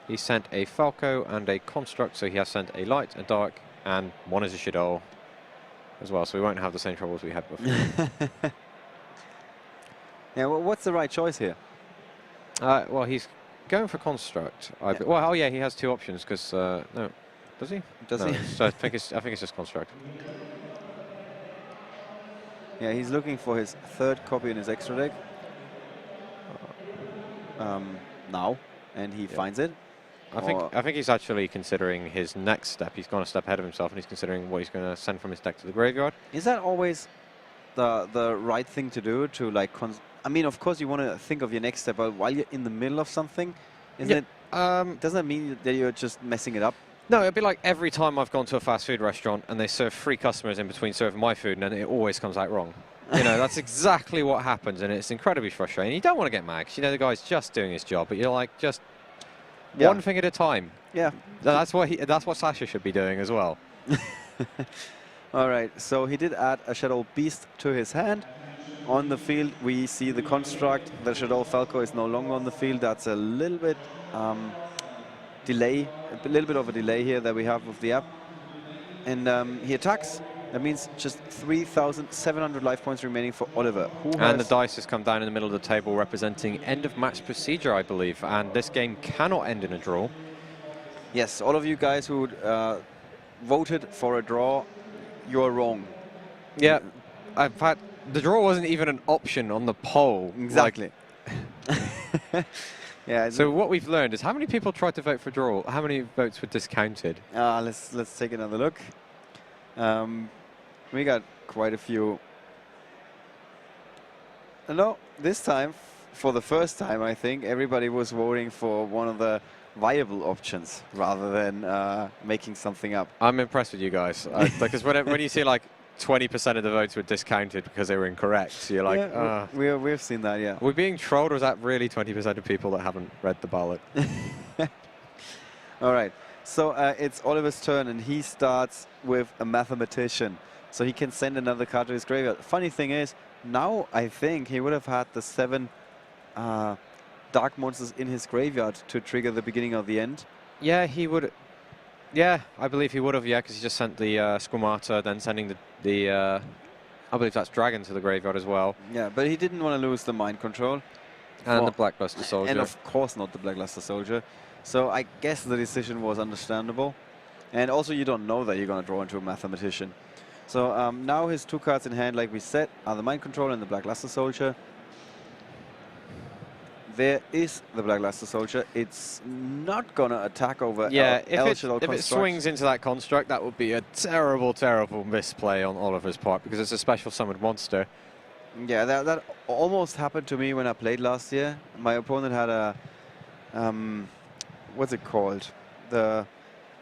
S1: He sent a Falco and a Construct, so he has sent a Light, a Dark, and one is a Shaddoll as well, so we won't have the same troubles we had before.
S2: Yeah, well, what's the right choice here?
S1: Well, he's going for Construct.
S2: Yeah.
S1: Well, oh yeah, he has two options, because, no, does he?
S2: Does
S1: No,
S2: he?
S1: So I think it's just Construct.
S2: Yeah, he's looking for his third copy in his extra deck now, and he finds it.
S1: I think he's actually considering his next step. He's gone a step ahead of himself, and he's considering what he's going to send from his deck to the graveyard.
S2: Is that always the right thing to do? To like, I mean, of course, you want to think of your next step, but while you're in the middle of something, isn't it? Doesn't that mean that you're just messing it up?
S1: No, it'd be like every time I've gone to a fast food restaurant and they serve 3 customers in between serving my food, and then it always comes out wrong. You know, that's exactly what happens, and it's incredibly frustrating. You don't want to get mad, 'cause you know the guy's just doing his job, but you're like, just one thing at a time.
S2: Yeah.
S1: That's what Sascha should be doing as well.
S2: All right, so he did add a Shaddoll Beast to his hand. On the field, we see the construct. The Shaddoll Falco is no longer on the field. That's a little bit delay, a little bit of a delay here that we have with the app. And he attacks. That means just 3,700 life points remaining for Oliver.
S1: And the dice has come down in the middle of the table, representing end of match procedure, I believe. And this game cannot end in a draw.
S2: Yes, all of you guys who voted for a draw, you're wrong.
S1: Yeah, in fact, the draw wasn't even an option on the poll.
S2: Exactly.
S1: Like,
S2: yeah.
S1: So what we've learned is how many people tried to vote for draw, how many votes were discounted?
S2: Let's take another look. We got quite a few. No, this time, for the first time, I think everybody was voting for one of the viable options rather than making something up.
S1: I'm impressed with you guys, because when you see like 20% of the votes were discounted because they were incorrect, so you're like,
S2: yeah, we've seen that, yeah.
S1: Are we being trolled, or is that really 20% of people that haven't read the ballot?
S2: All right, so it's Oliver's turn, and he starts with a mathematician, so he can send another card to his graveyard. Funny thing is, now I think he would have had the 7 dark monsters in his graveyard to trigger the beginning of the end.
S1: Yeah, he would. Yeah, I believe he would have, yeah, because he just sent the Squamata, then sending the I believe that's Dragon to the graveyard as well.
S2: Yeah, but he didn't want to lose the mind control.
S1: And the Blackluster Soldier.
S2: And of course not the Blackluster Soldier. So I guess the decision was understandable. And also you don't know that you're going to draw into a mathematician. So now his 2 cards in hand, like we said, are the Mind Control and the Blackluster Soldier. There is the Blackluster Soldier. It's not going to attack over
S1: if it swings into that construct, that would be a terrible, terrible misplay on Oliver's part, because it's a special summoned monster.
S2: Yeah, that almost happened to me when I played last year. My opponent had a, what's it called? The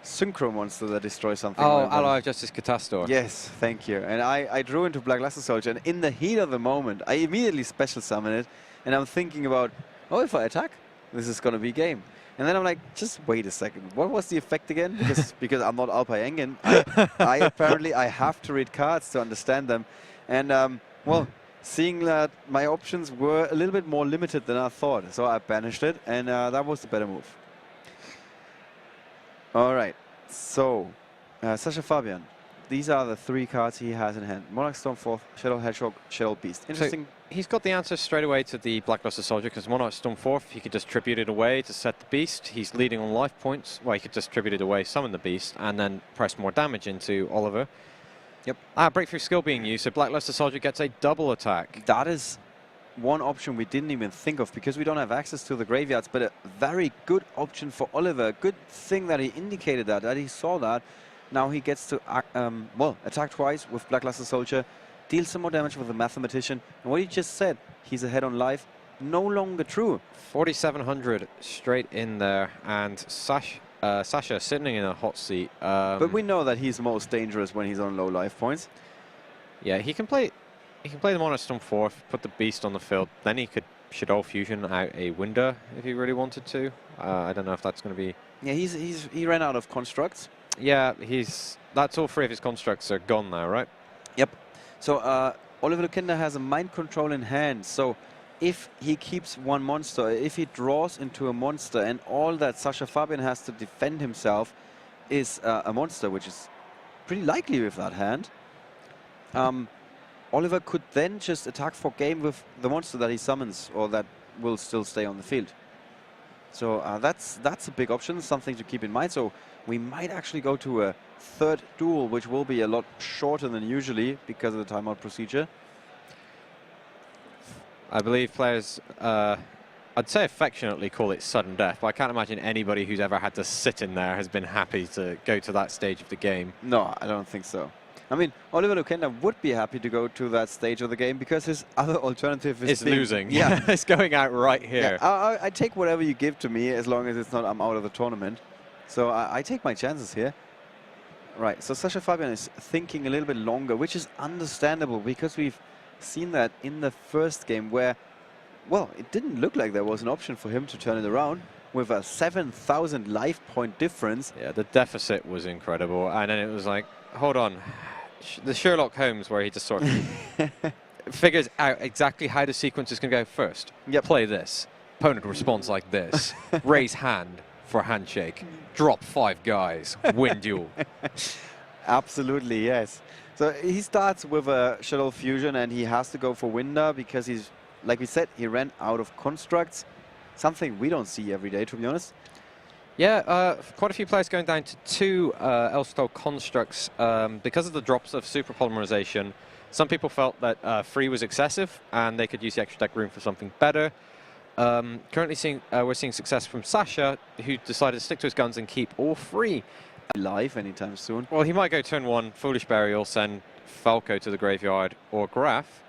S2: Synchro monster that destroys something.
S1: Oh, Ally of Justice Catastor.
S2: Yes, thank you. And I drew into Blackluster Soldier, and in the heat of the moment, I immediately special summon it, and I'm thinking about, oh, if I attack, this is going to be game. And then I'm like, just wait a second. What was the effect again? Because I'm not Alpay Engen. I apparently have to read cards to understand them. And, well, seeing that my options were a little bit more limited than I thought. So I banished it, and that was the better move. All right. So, Sascha Fabian. These are the 3 cards he has in hand. Monarch Stormforth, Shaddoll Hedgehog, Shaddoll Beast. Interesting
S1: he's got the answer straight away to the Blackluster Soldier, because Monarch Storm 4th, he could just tribute it away to set the Beast. He's leading on life points. Well, he could just tribute it away, summon the Beast, and then press more damage into Oliver.
S2: Yep.
S1: Breakthrough skill being used, so Blackluster Soldier gets a double attack.
S2: That is one option we didn't even think of, because we don't have access to the graveyards, but a very good option for Oliver. Good thing that he indicated that he saw that. Now he gets to attack twice with Blackluster Soldier, deal some more damage with the Mathematician. And what he just said, he's ahead on life, no longer true.
S1: 4,700 straight in there, and Sascha sitting in a hot seat.
S2: But we know that he's most dangerous when he's on low life points.
S1: Yeah, he can play the Monarch Storm 4th, put the Beast on the field, then he could Shaddoll Fusion out a window if he really wanted to. I don't know if that's going to be...
S2: Yeah, he ran out of constructs.
S1: Yeah, that's all 3 of his constructs are gone now, right?
S2: Yep. So Oliver Lukenda has a mind control in hand. So if he keeps one monster, if he draws into a monster, and all that Sascha Fabian has to defend himself is a monster, which is pretty likely with that hand, Oliver could then just attack for game with the monster that he summons, or that will still stay on the field. So that's a big option, something to keep in mind. So we might actually go to a third duel, which will be a lot shorter than usually because of the timeout procedure.
S1: I believe players, I'd say affectionately call it sudden death, but I can't imagine anybody who's ever had to sit in there has been happy to go to that stage of the game.
S2: No, I don't think so. I mean, Oliver Lukenda would be happy to go to that stage of the game because his other alternative is
S1: losing.
S2: Yeah,
S1: it's going out right here.
S2: Yeah, I take whatever you give to me as long as it's not I'm out of the tournament. So I take my chances here. Right, so Sascha Fabian is thinking a little bit longer, which is understandable because we've seen that in the first game where, well, it didn't look like there was an option for him to turn it around with a 7,000 life point difference.
S1: Yeah, the deficit was incredible. And then it was like, hold on. The Sherlock Holmes where he just sort of figures out exactly how the sequence is going to go first.
S2: Yep.
S1: Play this. Opponent responds like this. Raise hand for handshake. Drop 5 guys. Win duel.
S2: Absolutely, yes. So he starts with a Shaddoll Fusion and he has to go for Winder because he's, like we said, he ran out of constructs. Something we don't see every day, to be honest.
S1: Yeah, quite a few players going down to 2 Elstol constructs because of the drops of super polymerization. Some people felt that 3 was excessive and they could use the extra deck room for something better. Currently, we're seeing success from Sascha, who decided to stick to his guns and keep all 3
S2: live anytime soon.
S1: Well, he might go turn 1, Foolish Burial, send Falco to the graveyard, or Graf,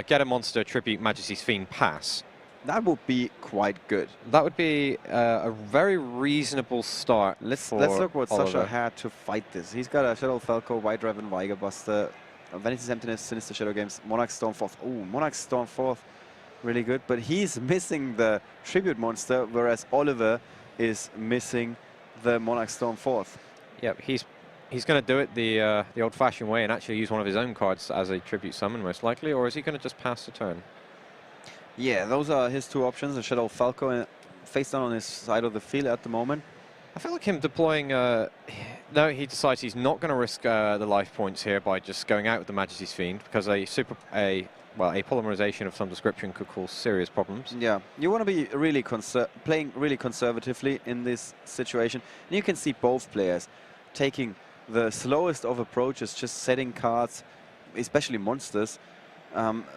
S1: get a monster, tribute Majesty's Fiend, pass.
S2: That would be quite good.
S1: That would be a very reasonable start.
S2: Let's look what
S1: Oliver.
S2: Sascha had to fight this. He's got a Shaddoll Falco, White Raven, Viger Buster, Vanity's Emptiness, Sinister Shadow Games, Monarch Storm 4th. Oh, Monarch Storm 4th, really good. But he's missing the Tribute monster, whereas Oliver is missing the Monarch Storm 4th.
S1: Yep, he's going to do it the old-fashioned way and actually use one of his own cards as a Tribute summon, most likely, or is he going to just pass the turn?
S2: Yeah, those are his 2 options. A Shaddoll Falco face down on his side of the field at the moment.
S1: I feel like him deploying... no, he decides he's not going to risk the life points here by just going out with the Majesty's Fiend, because a polymerization of some description could cause serious problems.
S2: Yeah, you want to be really playing really conservatively in this situation. And you can see both players taking the slowest of approaches, just setting cards, especially monsters,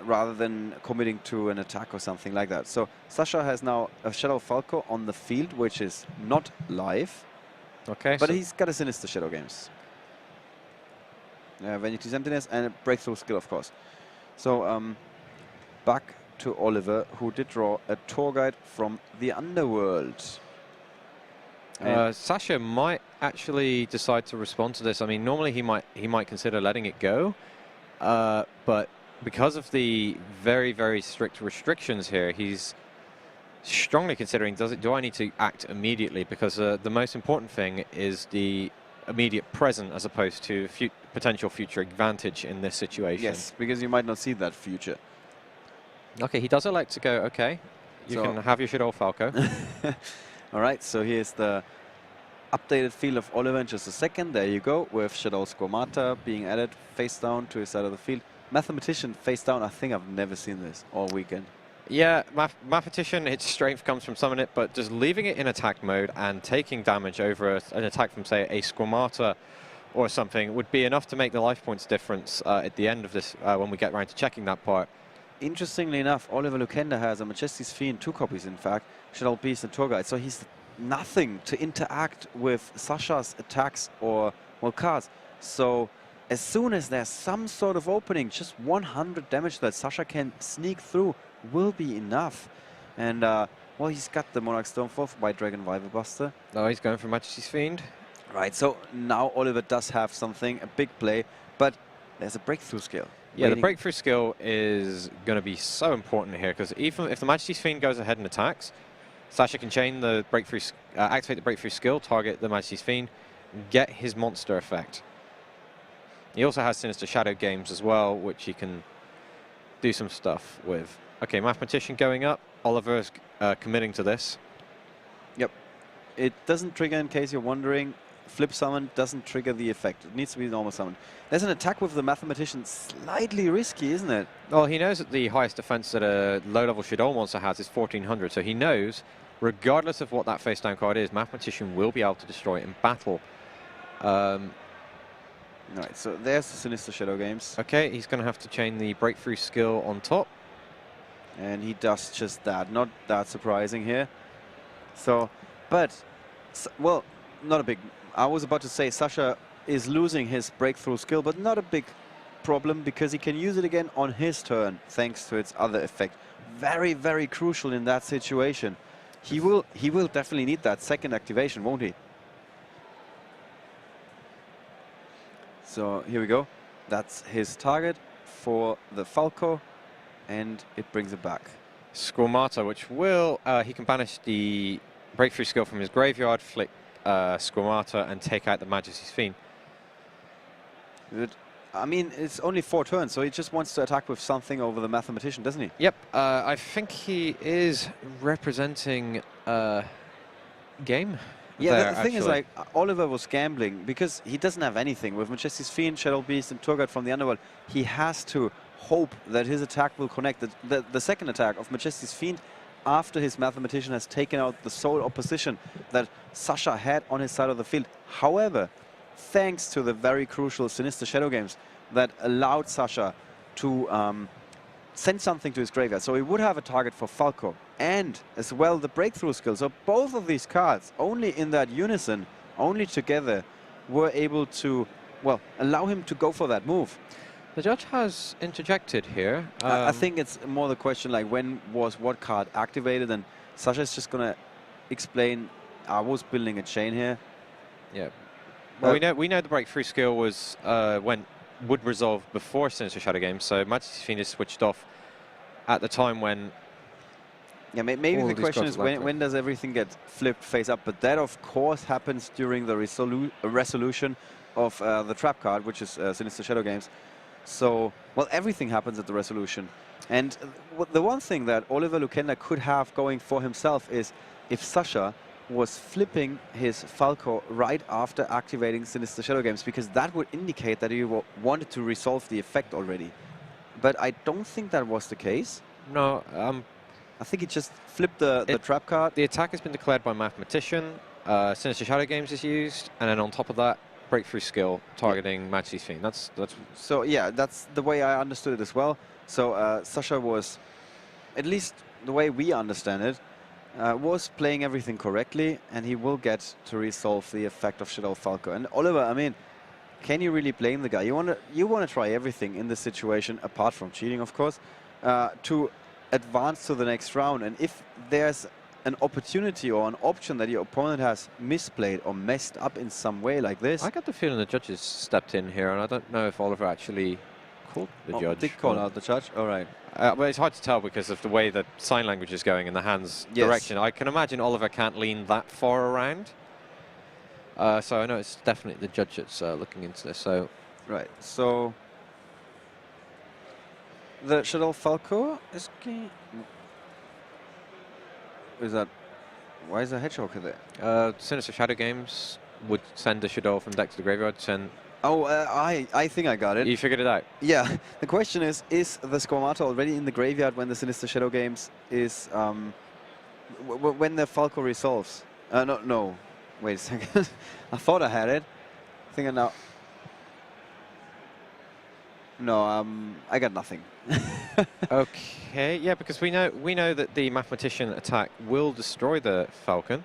S2: rather than committing to an attack or something like that. So Sascha has now a Shaddoll Falco on the field, which is not live.
S1: Okay.
S2: But he's got a Sinister Shadow Games. Vanity's Emptiness and a Breakthrough Skill, of course. So back to Oliver, who did draw a tour guide from the Underworld.
S1: Sascha might actually decide to respond to this. I mean, normally he might consider letting it go, but because of the very, very strict restrictions here, he's strongly considering, do I need to act immediately? Because the most important thing is the immediate present as opposed to potential future advantage in this situation.
S2: Yes, because you might not see that future.
S1: Okay, he does elect to go, okay. You can have your Shaddoll Falco.
S2: All right, so here's the updated field of Oliver in just a second. There you go, with Shaddoll Squamata being added face down to his side of the field. Mathematician face down. I think I've never seen this all weekend.
S1: Yeah, Mathematician, its strength comes from summoning it, but just leaving it in attack mode and taking damage over an attack from, say, a Squamata or something would be enough to make the life points difference at the end of this when we get around to checking that part.
S2: Interestingly enough, Oliver Lukenda has a Majesty's Fiend, 2 copies in fact, Shaddoll Beast and Tour Guide, so he's nothing to interact with Sascha's attacks or, well, cards. So as soon as there's some sort of opening, just 100 damage that Sascha can sneak through will be enough. And, well, he's got the Monarch Stormforth, White Dragon Viperbuster.
S1: Oh, he's going for Majesty's Fiend.
S2: Right, so now Oliver does have something, a big play, but there's a breakthrough skill.
S1: Yeah, the breakthrough skill is going to be so important here, because even if the Majesty's Fiend goes ahead and attacks, Sascha can chain the breakthrough, activate the breakthrough skill, target the Majesty's Fiend, get his monster effect. He also has Sinister Shadow Games as well, which he can do some stuff with. Okay, Mathematician going up. Oliver's committing to this.
S2: Yep. It doesn't trigger, in case you're wondering. Flip summon doesn't trigger the effect. It needs to be normal summon. There's an attack with the Mathematician, slightly risky, isn't it?
S1: Well, he knows that the highest defense that a low-level Shaddoll monster has is 1400, so he knows, regardless of what that face-down card is, Mathematician will be able to destroy it in battle.
S2: Right, so there's the Sinister Shadow Games.
S1: Okay, he's going to have to chain the breakthrough skill on top.
S2: And he does just that. Not that surprising here. So, but, well, not a big... I was about to say Sascha is losing his breakthrough skill, but not a big problem because he can use it again on his turn, thanks to its other effect. Very, very crucial in that situation. He will definitely need that second activation, won't he? So here we go. That's his target for the Falco, and it brings it back.
S1: Squamata, which will he can banish the breakthrough skill from his graveyard, flick Squamata, and take out the Majesty's Fiend.
S2: Good. I mean, it's only 4 turns, so he just wants to attack with something over the Mathematician, doesn't he?
S1: Yep. I think he is representing game.
S2: Yeah, the thing is, like, Oliver was gambling because he doesn't have anything. With Majesty's Fiend, Shaddoll Beast, and Tour Guide from the Underworld, he has to hope that his attack will connect. The second attack of Majesty's Fiend, after his Mathematician has taken out the sole opposition that Sascha had on his side of the field. However, thanks to the very crucial Sinister Shadow Games that allowed Sascha to send something to his graveyard. So he would have a target for Falco and as well the breakthrough skill. So both of these cards, only in that unison, only together, were able to, well, allow him to go for that move.
S1: The judge has interjected here.
S2: I think it's more the question like when was what card activated, and Sascha is just going to explain, I was building a chain here.
S1: Yeah. Well, we know the breakthrough skill was would resolve before Sinister Shadow Games, so Majesty's Fiend is switched off at the time when...
S2: Yeah, maybe the question is when does everything get flipped face up, but that of course happens during the resolution of the trap card, which is Sinister Shadow Games. So, well, everything happens at the resolution. And the one thing that Oliver Lukenda could have going for himself is if Sascha was flipping his Falco right after activating Sinister Shadow Games, because that would indicate that he wanted to resolve the effect already. But I don't think that was the case.
S1: No,
S2: I think he just flipped the trap card.
S1: The attack has been declared by Mathematician, Sinister Shadow Games is used, and then on top of that, breakthrough skill targeting Majesty's Fiend. That's
S2: so yeah, that's the way I understood it as well. So Sascha was, at least the way we understand it, was playing everything correctly, and he will get to resolve the effect of Shaddoll Falco. And Oliver, I mean, can you really blame the guy? You want to try everything in this situation, apart from cheating, of course, to advance to the next round. And if there's an opportunity or an option that your opponent has misplayed or messed up in some way like this...
S1: I got the feeling the judges stepped in here, and I don't know if Oliver actually called the judge.
S2: Did call out the judge? All right.
S1: But it's hard to tell because of the way the sign language is going in the hands direction. I can imagine Oliver can't lean that far around. So I know it's definitely the judge that's looking into this. So
S2: right. So the Shaddoll Falco is... Is that... Why is a hedgehog there?
S1: Sinister Shadow Games would send a Shaddoll from deck to the graveyard, send
S2: Oh, I think I got it.
S1: You figured it out.
S2: Yeah. The question is the Squamata already in the graveyard when the Sinister Shadow Games is when the Falco resolves? No. Wait a second. I thought I had it. I think I now. No, I got nothing.
S1: Okay, yeah, because we know that the Mathematician attack will destroy the Falcon.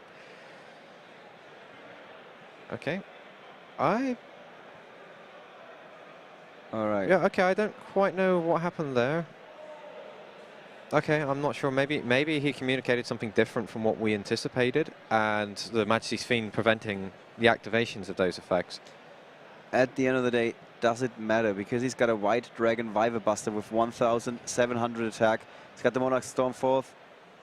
S1: Okay,
S2: All right.
S1: Yeah, okay, I don't quite know what happened there. Okay, I'm not sure. Maybe he communicated something different from what we anticipated, and the Majesty's Fiend preventing the activations of those effects.
S2: At the end of the day, does it matter? Because he's got a White Dragon Viper Buster with 1,700 attack. He's got the Monarch Stormforth.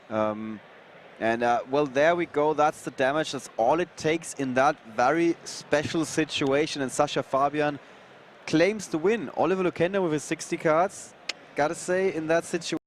S2: Well, there we go. That's the damage. That's all it takes in that very special situation. And Sascha Fabian claims the win. Oliver Lukenda with his 60 cards. Gotta say, in that situation.